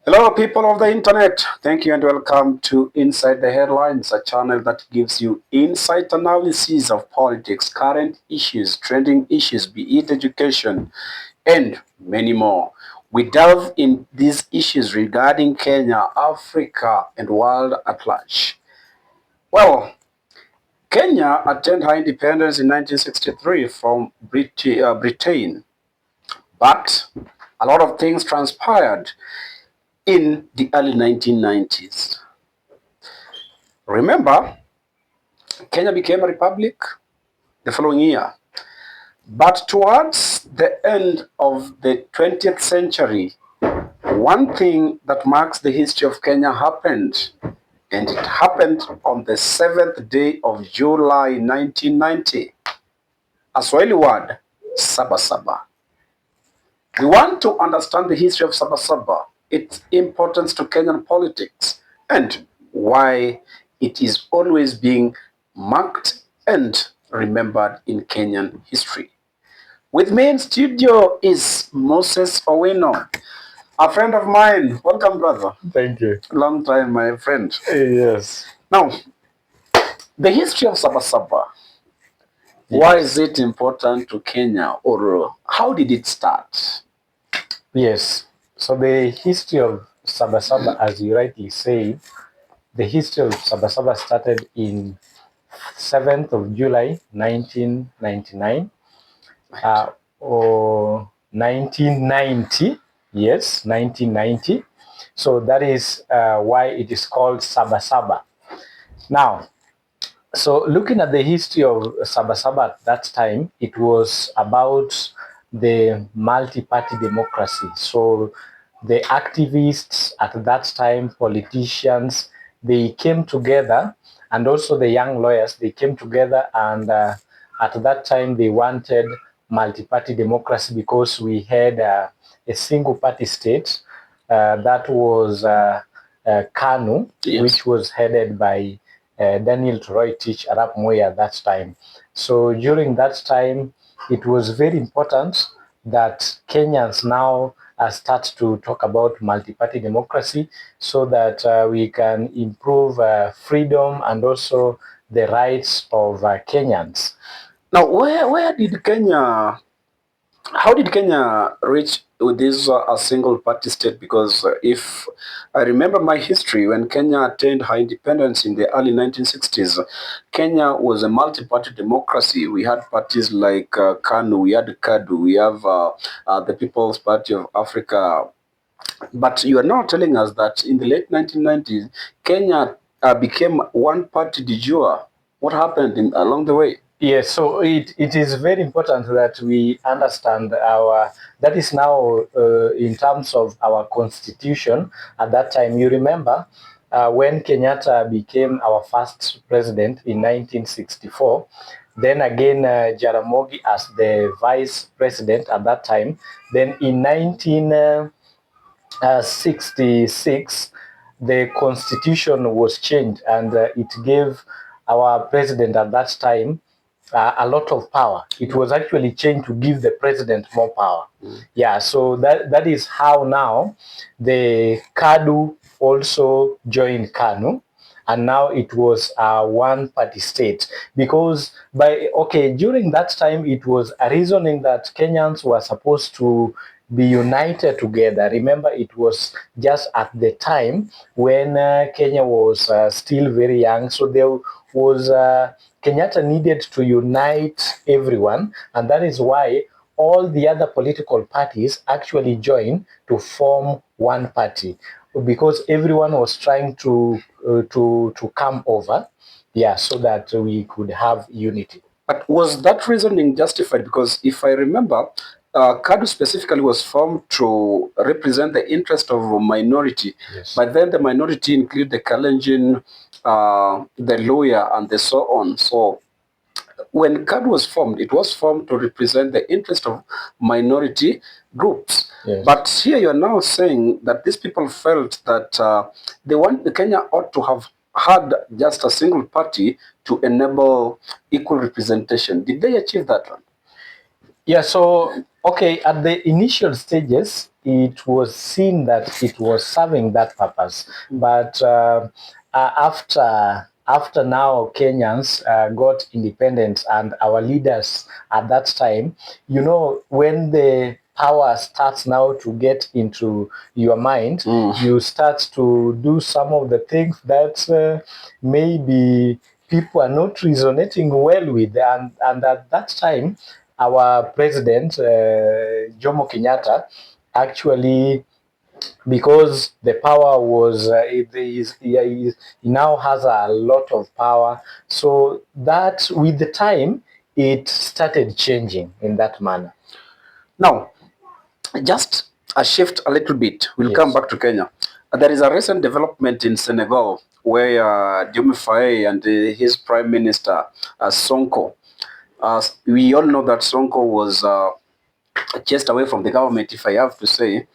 Hello, people of the internet. Thank you and welcome to Inside the Headlines, a channel that gives you insight analysis of politics, current issues, trending issues, be it education, and many more. We delve in these issues regarding Kenya, Africa, and world at large. Well, Kenya attained her independence in 1963 from Britain, but a lot of things transpired in the early 1990s. Remember, Kenya became a republic the following year. But towards the end of the 20th century, one thing that marks the history of Kenya happened, and it happened on the 7th day of July 1990. A Swahili word, Saba Saba. We want to understand the history of Saba Saba, its importance to Kenyan politics, and why it is always being marked and remembered in Kenyan history. With me in studio is Moses Owino, a friend of mine. Welcome, brother. Thank you. Long time, my friend. Yes. Now, the history of Saba Saba. Why is it important to Kenya, or how did it start? Yes. So the history of Saba Saba, as you rightly say, the history of Saba Saba started in 7th of July 1999 or 1990. Yes, 1990. So that is why it is called Saba Saba. Now, so looking at the history of Saba Saba at that time, it was about the multi-party democracy. So the activists at that time, politicians, they came together, and also the young lawyers, they came together, and at that time they wanted multi-party democracy because we had a single-party state that was KANU, Yes. which was headed by Daniel Toroitich Arap Moi at that time. So during that time, it was very important that Kenyans now start to talk about multi-party democracy so that we can improve freedom and also the rights of Kenyans. Now, where did Kenya how did Kenya reach with this a single party state? Because if I remember my history, when Kenya attained her independence in the early 1960s, Kenya was a multi-party democracy. We had parties like KANU, we had KADU, we have the People's Party of Africa. But you are now telling us that in the late 1990s, Kenya became one party de jure. What happened along the way? Yes, so it is very important that we understand that is now in terms of our constitution. At that time, you remember when Kenyatta became our first president in 1964, then again Jaramogi as the vice president at that time. Then in 1966, the constitution was changed, and it gave our president at that time a lot of power. It was actually changed to give the president more power. Yeah, so that is how now the KADU also joined KANU, and now it was a one-party state because during that time it was a reasoning that Kenyans were supposed to be united together. Remember, it was just at the time when Kenya was still very young, so there was Kenyatta needed to unite everyone, and that is why all the other political parties actually joined to form one party because everyone was trying to come over, yeah, so that we could have unity. But was that reasoning justified? Because if I remember, KADU specifically was formed to represent the interest of a minority. Yes. But then the minority include the Kalenjin, the lawyer, and the so on. So when KADU was formed, it was formed to represent the interest of minority groups. Yes. But here you are now saying that these people felt that the Kenya ought to have had just a single party to enable equal representation. Did they achieve that one? Yeah, so okay, at the initial stages, it was seen that it was serving that purpose, but after now Kenyans got independence and our leaders at that time, you know, when the power starts now to get into your mind, you start to do some of the things that maybe people are not resonating well with, and at that time our president, Jomo Kenyatta, actually, because the power was, he now has a lot of power. So that with the time, it started changing in that manner. Now, just a shift a little bit. We'll come Yes. back to Kenya. There is a recent development in Senegal where Diomaye Faye and his prime minister, Sonko, we all know that Sonko was chased away from the government, if I have to say.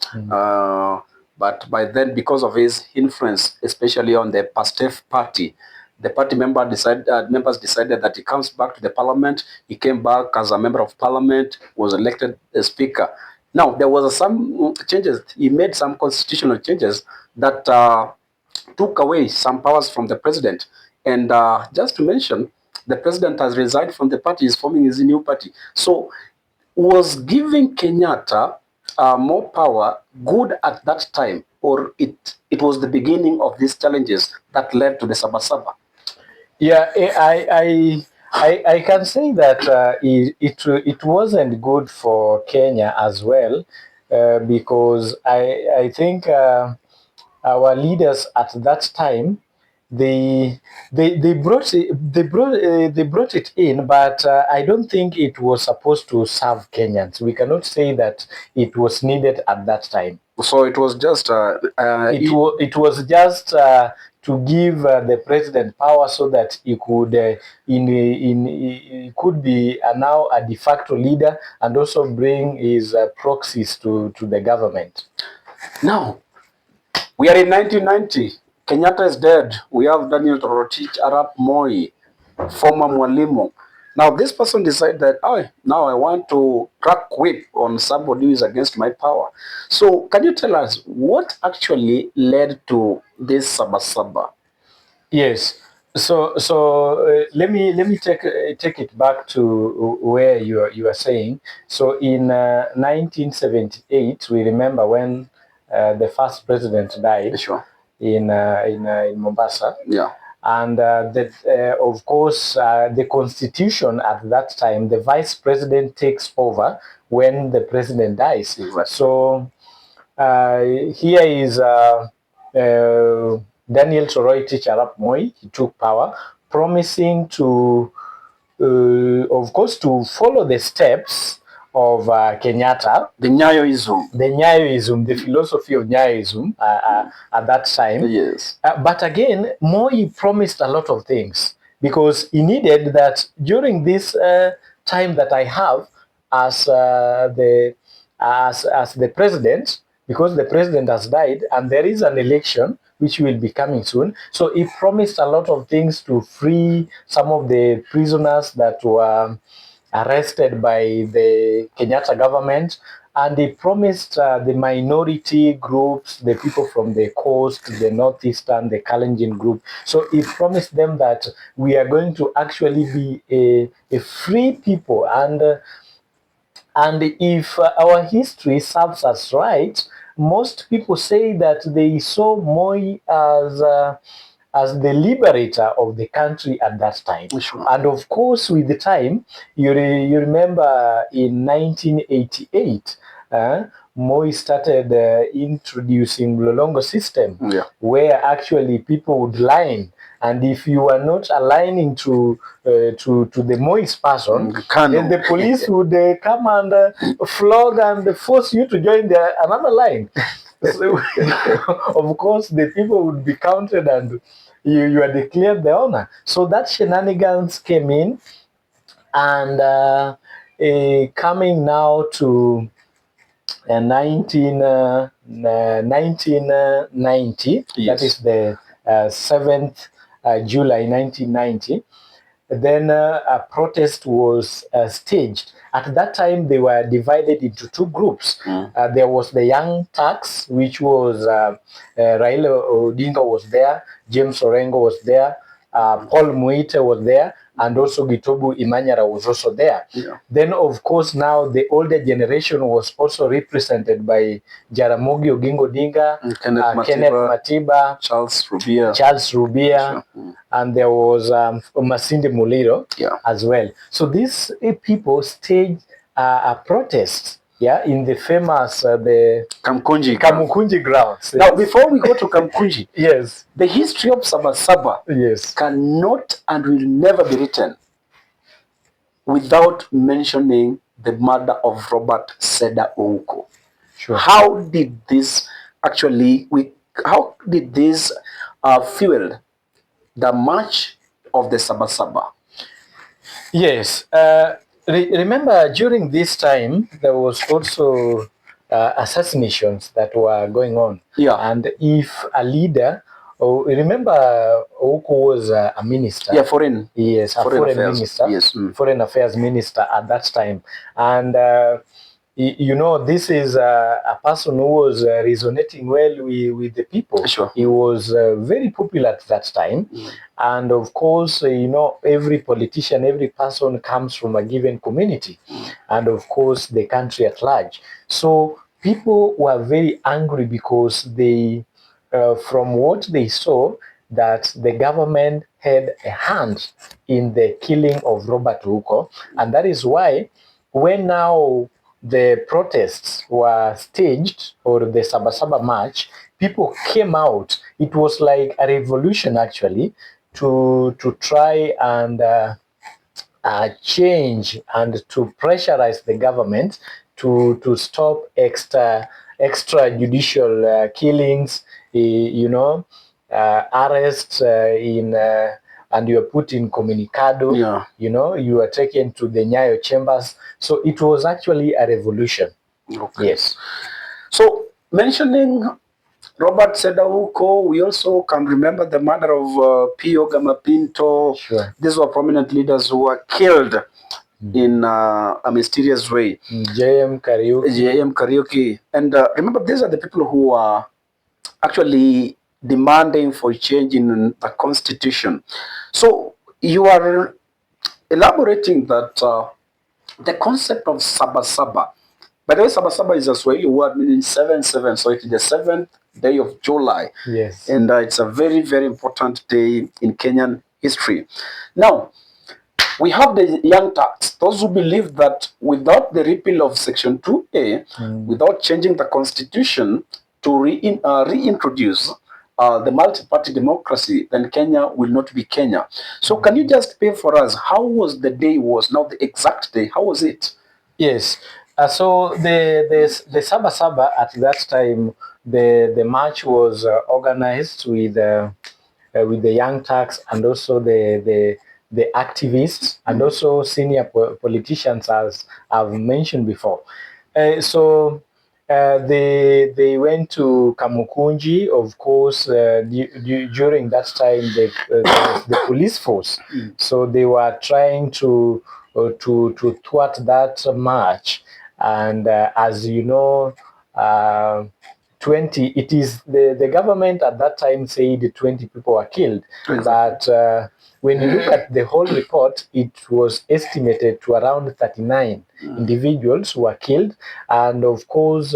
But by then, because of his influence, especially on the Pastef party, the party members decided that he comes back to the parliament. He came back as a member of parliament, was elected a speaker. Now, there was some changes. He made some constitutional changes that took away some powers from the president. And just to mention, the president has resigned from the party, is forming his new party. So was giving Kenyatta more power good at that time, or it was the beginning of these challenges that led to the Saba Saba? Yeah, I can say that it wasn't good for Kenya as well, because I think our leaders at that time, they brought it in, but I don't think it was supposed to serve Kenyans. We cannot say that it was needed at that time. So it was just It was just to give the president power so that he could he could be now a de facto leader and also bring his proxies to the government. now we are in 1990. Kenyatta is dead. We have Daniel Toroitich Arap Moi, former Mwalimu. Now this person decided that now I want to crack whip on somebody who is against my power. So can you tell us what actually led to this Saba Saba? Yes. So let me take it back to where you are saying. So in 1978, we remember when the first president died. Sure. In Mombasa. Yeah. And of course, the constitution at that time, the vice president takes over when the president dies. Exactly. So here is Daniel Toroitich Arap Moi. He took power, promising to, of course, to follow the steps of Kenyatta. The Nyayoism, the philosophy of Nyayoism at that time. Yes. But again, Moi promised a lot of things because he needed that during this time that I have as the president, because the president has died and there is an election which will be coming soon. So he promised a lot of things to free some of the prisoners that were arrested by the Kenyatta government, and they promised the minority groups, the people from the coast, the northeastern, the Kalenjin group. So he promised them that we are going to actually be a free people, and if our history serves us right, most people say that they saw Moi as the liberator of the country at that time. Sure. And of course, with the time, you remember in 1988, Moi started introducing Mlolongo system, yeah, where actually people would line, and if you are not aligning to the Moi's person, then the police would come and flog and force you to join another line. So, of course, the people would be counted and you are declared the owner. So that shenanigans came in, and coming now to 1990, yes. That is the 7th July 1990. then a protest was staged. At that time, they were divided into two groups. There was the Young Turks, which was Raila Odinga was there, James Orengo was there, Paul Muite was there, and also Gitobu Imanyara was also there. Yeah. Then, of course, now the older generation was also represented by Jaramogi Oginga Odinga, Kenneth Matiba, Charlse Rubia, Sure. And there was Masinde Muliro as well. So these people staged a protest, in the famous the Kamkunji grounds. Now, before we go to Kamkunji, yes, the history of Saba Saba cannot and will never be written without mentioning the murder of Robert Seda Ouko. Sure. How did this actually? How did this fuel the march of the Saba Saba? Yes. Remember, during this time, there was also assassinations that were going on. Yeah. And if a leader, remember, Ouko was a minister. Yeah, foreign. Yes, foreign affairs. Minister. Yes. Foreign affairs minister at that time. And this is a person who was resonating well with the people. Sure. He was very popular at that time. And of course, every politician, every person comes from a given community. And of course, the country at large. So people were very angry because they, from what they saw, that the government had a hand in the killing of Robert Ouko. And that is why when now the protests were staged, or the Saba Saba march, people came out. It was like a revolution, actually, to try and change and to pressurize the government to stop extrajudicial killings, arrests and you are put in comunicado. Yeah. You are taken to the Nyayo chambers. So it was actually a revolution. Okay. Yes. So mentioning Robert Seda Ouko, we also can remember the murder of Pio Gamapinto. Sure. These were prominent leaders who were killed in a mysterious way. JM Kariuki. And remember, these are the people who are actually demanding for change in the constitution. So you are elaborating that the concept of Saba Saba. By the way, Saba Saba is a Swahili word meaning 7/7, so it's the 7th day of July. Yes. And it's a very, very important day in Kenyan history. Now, we have the Young Turks, those who believe that without the repeal of Section 2A, without changing the constitution to reintroduce the multi-party democracy, then Kenya will not be Kenya. So can you just paint for us how was the day now the exact day? How was it? Yes. So the Saba Saba at that time, the march was organized with the Young Turks and also the activists and also senior politicians, as I've mentioned before. So they went to Kamkunji. Of course, during that time, the police force. So they were trying to thwart that march. And as you know, 20, it is the government at that time said 20 people were killed. But when you look at the whole report, it was estimated to around 39 individuals who were killed. And of course,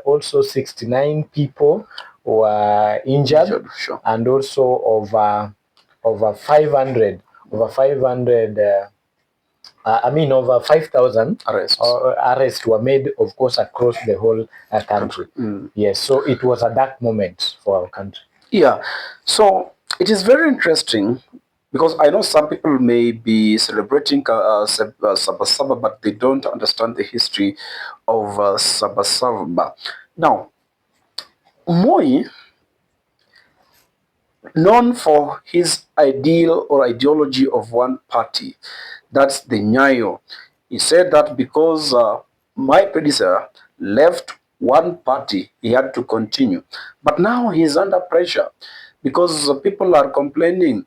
also 69 people were injured. Sure. And also over 500, over 5,000 arrests were made, of course, across the whole country. Yes, so it was a dark moment for our country. Yeah, so it is very interesting because I know some people may be celebrating Saba Saba, but they don't understand the history of Saba Saba. Now, Moi, known for his ideal or ideology of one party, that's the Nyayo. He said that because my predecessor left one party, he had to continue. But now he's under pressure because people are complaining.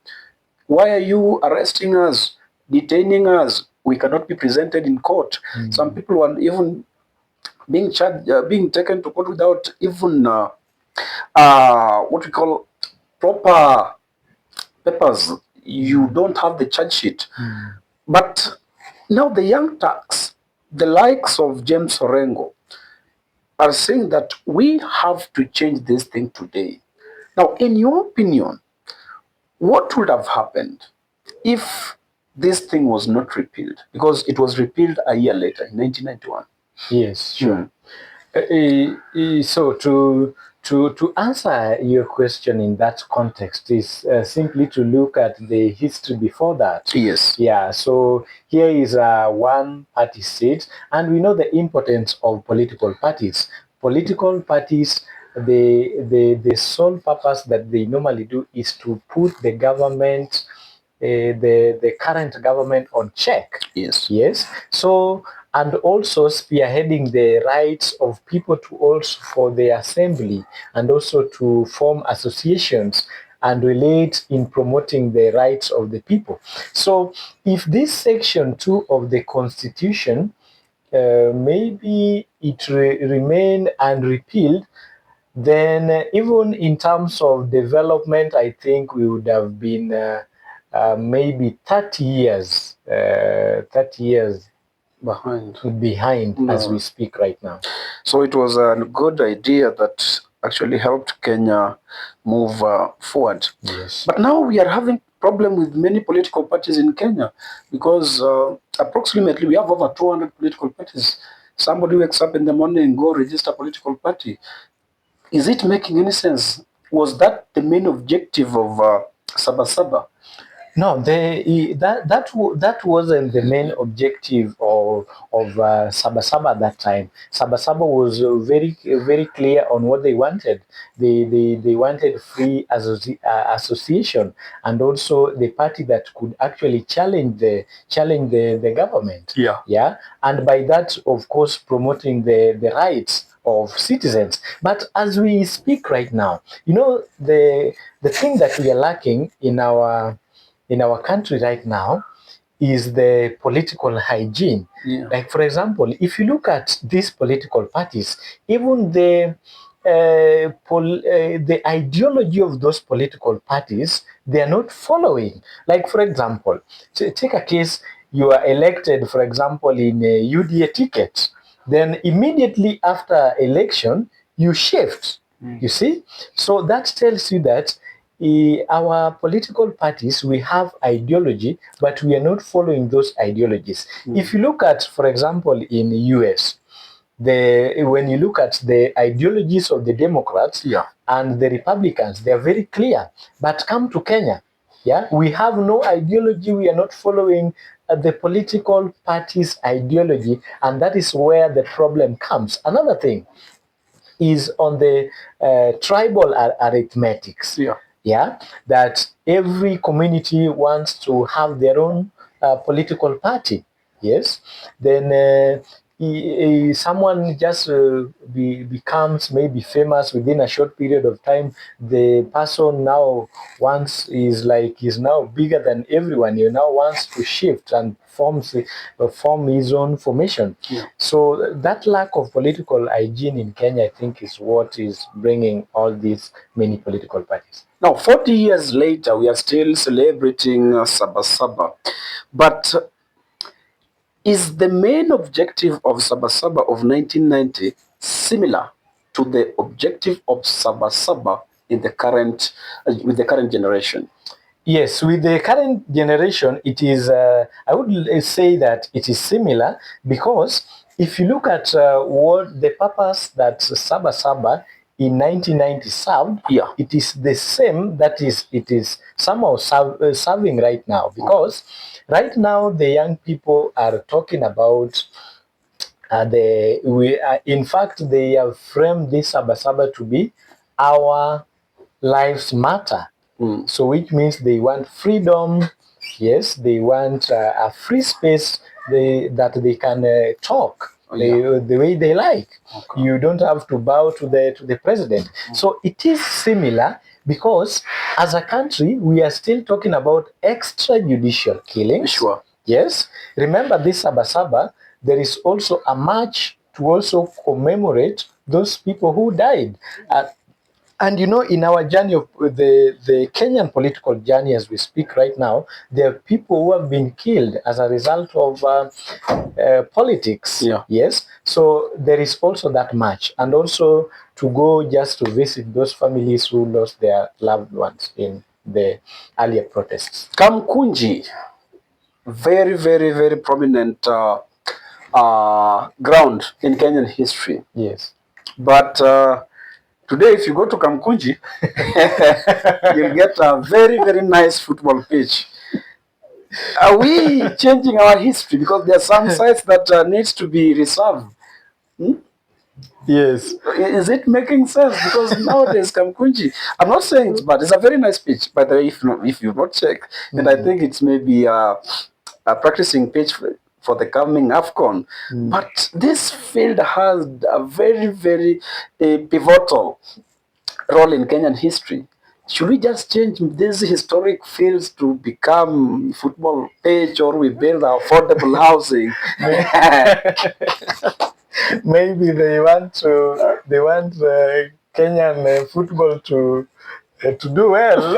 Why are you arresting us? detaining us. We cannot be presented in court. Some people were even being charged, being taken to court without even what we call proper papers. You don't have the charge sheet. But now the young Turks, the likes of James Orengo, are saying that we have to change this thing today. Now, in your opinion, what would have happened if this thing was not repealed? Because it was repealed a year later, in 1991. Yes, sure. So to answer your question in that context is simply to look at the history before that. Yes. Yeah. So here is a one-party state, and we know the importance of political parties. Political parties, the sole purpose that they normally do is to put the government, the current government on check. Yes. Yes. So, and also spearheading the rights of people to also for the assembly and also to form associations and relate in promoting the rights of the people. So if this section 2 of the constitution maybe it remain unrepealed, then even in terms of development, I think we would have been maybe 30 years, 30 years behind as we speak right now. So it was a good idea that actually helped Kenya move forward. Yes. But now we are having problem with many political parties in Kenya because approximately we have over 200 political parties. Somebody wakes up in the morning and go register a political party. Is it making any sense? Was that the main objective of Saba Saba? No, that wasn't the main objective of Saba Saba at that time. Saba Saba was very clear on what they wanted. They wanted free association and also the party that could actually challenge the government. Yeah. Yeah, and by that, of course, promoting the rights of citizens. But as we speak right now, you know, the thing that we are lacking in our country right now is the political hygiene. Yeah. Like, for example, if you look at these political parties, even the ideology of those political parties, they are not following. Like, for example, take a case, you are elected, for example, in a UDA ticket, then immediately after election, you shift. You see? So that tells you that our political parties, we have ideology, but we are not following those ideologies. If you look at, for example, in the US, when you look at the ideologies of the Democrats and the Republicans, they are very clear. But come to Kenya, yeah, we have no ideology. We are not following the political party's ideology, and that is where the problem comes. Another thing is on the tribal arithmetics. Yeah, that every community wants to have their own political party. Yes, then someone just becomes maybe famous within a short period of time. The person now is now bigger than everyone. He now wants to shift and form his own formation. So that lack of political hygiene in Kenya, I think, is what is bringing all these many political parties. Now, 40 years later, we are still celebrating Saba Saba. But is the main objective of Saba Saba of 1990 similar to the objective of Saba Saba in the current, with the current generation? Yes, with the current generation, it is, I would say that it is similar because if you look at what the purpose that Saba Saba in 1990 served, it is the same that it is somehow serving right now, because right now the young people are talking about in fact, they have framed this Saba Saba to be our lives matter. So which means they want freedom. Yes, they want a free space that they can talk the way they like. You don't have to bow to the president. So it is similar because as a country, we are still talking about extrajudicial killings. Yes. Remember this Saba Saba, there is also a march to also commemorate those people who died. And you know, in our journey of the Kenyan political journey as we speak right now, there are people who have been killed as a result of politics. Yeah. Yes. So there is also that match, and also to go just to visit those families who lost their loved ones in the earlier protests. Kamkunji, very, very, very prominent ground in Kenyan history. Yes. But today, if you go to Kamkunji, you'll get a very, very nice football pitch. Are we changing our history? Because there are some sites that needs to be reserved. Yes. Is it making sense? Because nowadays Kamkunji, I'm not saying it's bad. It's a very nice pitch. By the way, if you've not checked, then I think it's maybe a practicing pitch for the coming AFCON. But this field has a very, very pivotal role in Kenyan history. Should we just change these historic fields to become football pitch, or we build affordable housing? Maybe they want Kenyan football to do well.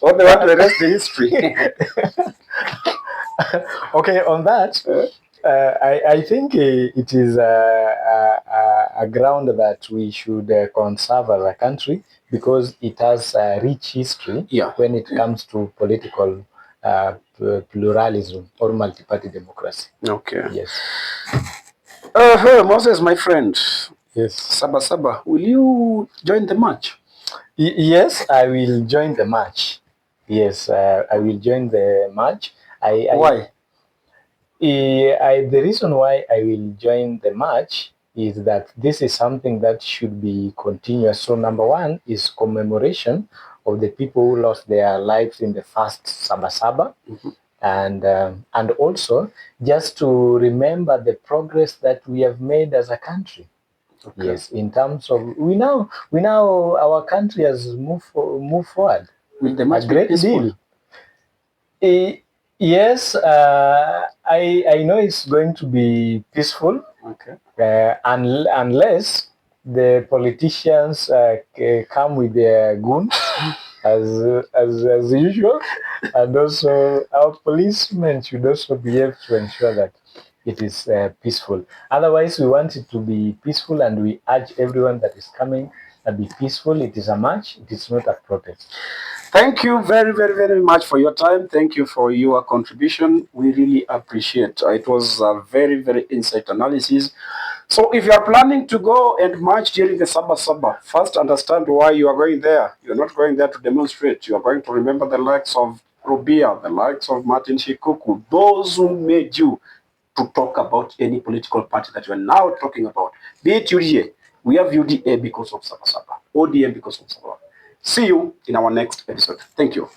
Or they want to erase the history. Okay, on that, I think it is a ground that we should conserve as a country, because it has a rich history when it comes to political pluralism or multi-party democracy. Okay. Yes. Moses, my friend. Yes. Saba Saba, will you join the match? Yes, I will join the match. Yes, I will join the match. Why? The reason why I will join the match is that this is something that should be continuous. So number one is commemoration of the people who lost their lives in the first Saba Saba. And also just to remember the progress that we have made as a country. Okay. Yes, in terms of we now our country has moved forward. Will the match be peaceful? Yes, I know it's going to be peaceful. Okay. Unless the politicians come with their goons as usual, and also our policemen should also be able to ensure that it is peaceful. Otherwise, we want it to be peaceful, and we urge everyone that is coming to be peaceful. It is a march. It is not a protest. Thank you very, very, very much for your time. Thank you for your contribution. We really appreciate it. It was a very, very insight analysis. So if you are planning to go and march during the Saba Saba, first understand why you are going there. You're not going there to demonstrate. You are going to remember the likes of Rubia, the likes of Martin Shikuku, those who made you to talk about any political party that you are now talking about. Be it UDA. We have UDA because of Saba Saba, ODM because of Saba. See you in our next episode. Thank you.